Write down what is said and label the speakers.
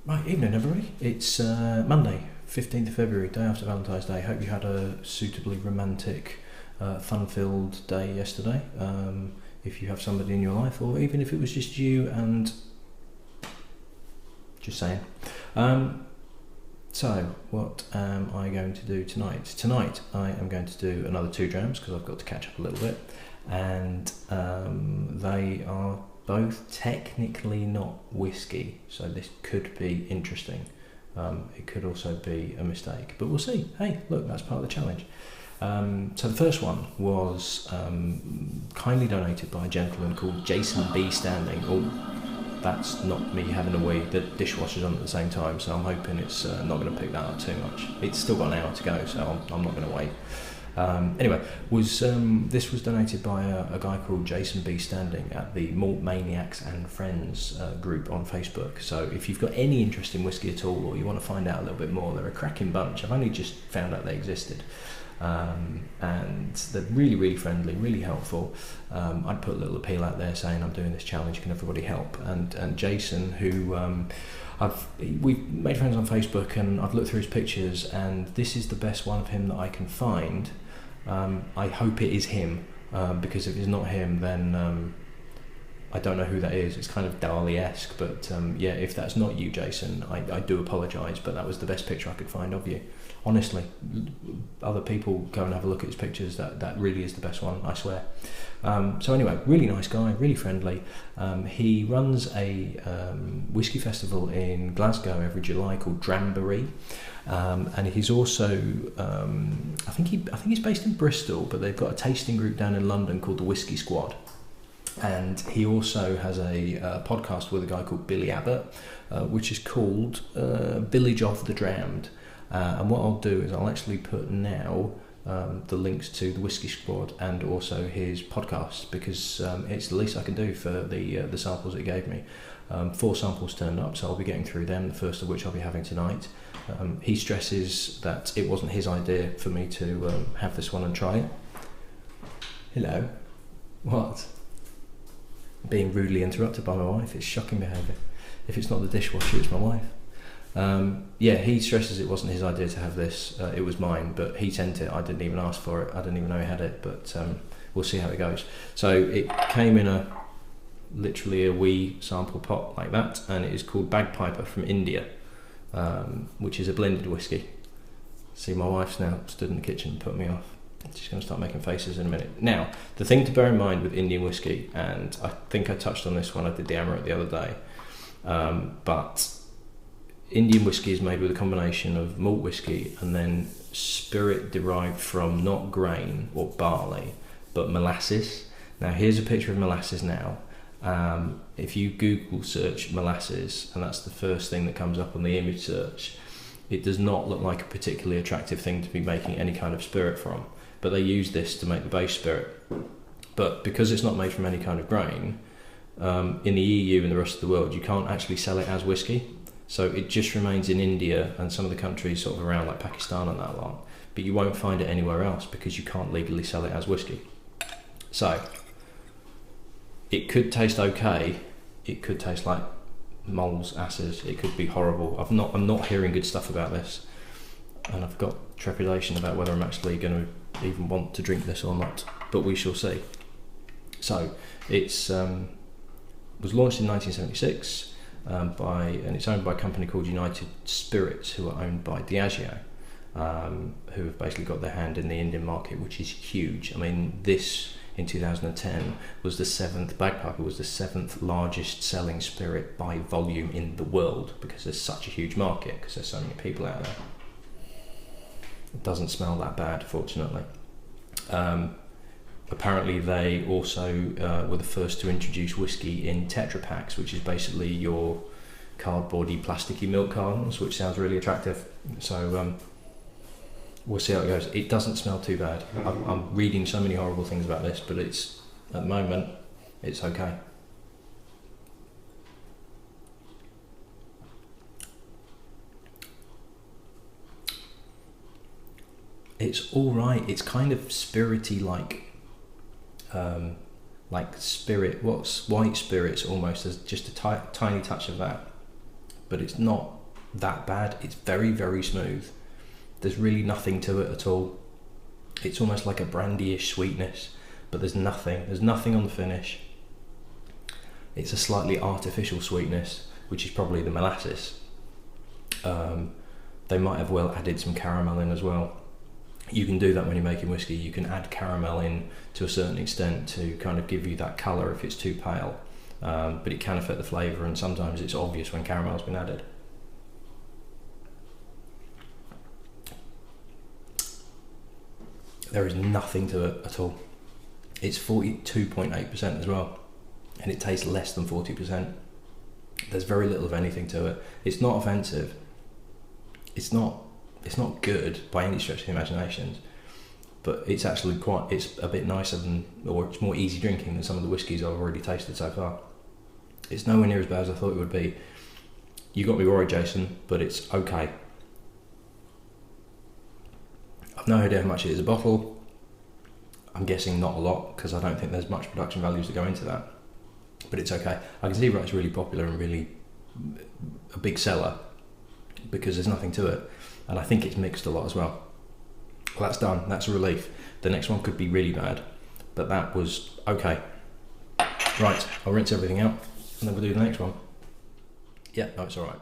Speaker 1: Right, evening everybody. It's Monday, 15th of February, day after Valentine's Day. Hope you had a suitably romantic, fun-filled day yesterday. If you have somebody in your life, or even if it was just you and... just saying. So, what am I going to do tonight? Tonight I am going to do another 2 drams because I've got to catch up a little bit. And they are both technically not whiskey, so this could be interesting. It could also be a mistake, but we'll see. Hey, look, that's part of the challenge. So the first one was kindly donated by a gentleman called Jason B. Standing. Oh, that's not me having a wee. The dishwasher's on at the same time, so I'm hoping it's not going to pick that up too much. It's still got an hour to go, so I'm not going to wait. Anyway, this was donated by a guy called Jason B. Standing at the Malt Maniacs and Friends group on Facebook. So if you've got any interest in whiskey at all, or you want to find out a little bit more, they're a cracking bunch. I've only just found out they existed. And they're really, really friendly, really helpful. I'd put a little appeal out there saying I'm doing this challenge, can everybody help? And Jason, who we've made friends on Facebook, and I've looked through his pictures, and this is the best one of him that I can find. I hope it is him, because if it's not him, then I don't know who that is. It's kind of Dali-esque, but yeah, if that's not you, Jason, I do apologise, but that was the best picture I could find of you. Honestly, other people go and have a look at his pictures. That really is the best one, I swear. So anyway, really nice guy, really friendly. He runs a whiskey festival in Glasgow every July called Dram A Day, and he's also I think he's based in Bristol, but they've got a tasting group down in London called the Whiskey Squad. And he also has a podcast with a guy called Billy Abbott, which is called Village of the Drammed. And what I'll do is I'll actually put now the links to the Whiskey Squad and also his podcast, because it's the least I can do for the samples that he gave me. 4 samples turned up, so I'll be getting through them, the first of which I'll be having tonight. He stresses that it wasn't his idea for me to have this one and try it. Hello. What? Being rudely interrupted by my wife. It's shocking behaviour. If it's not the dishwasher, it's my wife. Yeah, he stresses it wasn't his idea to have this. It was mine, but he sent it. I didn't even ask for it. I didn't even know he had it, but we'll see how it goes. So it came in literally a wee sample pot like that, and it is called Bagpiper from India, which is a blended whiskey. See, my wife's now stood in the kitchen and put me off. She's going to start making faces in a minute. Now, the thing to bear in mind with Indian whiskey, and I think I touched on this when I did the Amaret the other day, but Indian whiskey is made with a combination of malt whiskey and then spirit derived from not grain or barley, but molasses. Now, here's a picture of molasses now. If you Google search molasses, and that's the first thing that comes up on the image search, it does not look like a particularly attractive thing to be making any kind of spirit from. But they use this to make the base spirit. But because it's not made from any kind of grain, in the EU and the rest of the world, you can't actually sell it as whiskey. So it just remains in India and some of the countries sort of around like Pakistan and that lot. But you won't find it anywhere else because you can't legally sell it as whiskey. So it could taste okay. It could taste like moles, asses. It could be horrible. I'm not hearing good stuff about this, and I've got trepidation about whether I'm actually going to even want to drink this or not, but we shall see. So it's was launched in 1976 and it's owned by a company called United Spirits, who are owned by Diageo, who have basically got their hand in the Indian market, which is huge. I mean, this in 2010 was Bagpiper was the 7th largest selling spirit by volume in the world, because there's such a huge market, because there's so many people out there. It doesn't smell that bad, fortunately. Apparently they also were the first to introduce whiskey in Tetra Paks, which is basically your cardboardy, plasticky milk cartons, which sounds really attractive. So we'll see how it goes. It doesn't smell too bad. I'm reading so many horrible things about this, but it's, at the moment, it's okay. It's all right. It's kind of spirity, like spirit. What's white spirits almost? There's just a tiny touch of that. but it's not that bad. It's very, very smooth. There's really nothing to it at all. It's almost like a brandy-ish sweetness, but there's nothing on the finish. It's a slightly artificial sweetness, which is probably the molasses. They might have well added some caramel in as well. You can do that when you're making whiskey. You can add caramel in to a certain extent to kind of give you that colour if it's too pale, but it can affect the flavour, and sometimes it's obvious when caramel's been added. There is nothing to it at all. It's 42.8% as well, and it tastes less than 40%. There's very little of anything to it. It's not offensive. It's not good by any stretch of the imagination, but it's actually it's a bit nicer than, or it's more easy drinking than some of the whiskies I've already tasted so far. It's nowhere near as bad as I thought it would be. You got me worried, Jason, but it's okay. I've no idea how much it is a bottle. I'm guessing not a lot, because I don't think there's much production values that go into that, but it's okay. I can see why it's really popular and really a big seller, because there's nothing to it, and I think it's mixed a lot as well. Well, that's done. That's a relief. The next one could be really bad, but that was okay. Right, I'll rinse everything out and then we'll do the next one. Yeah, no, it's all right.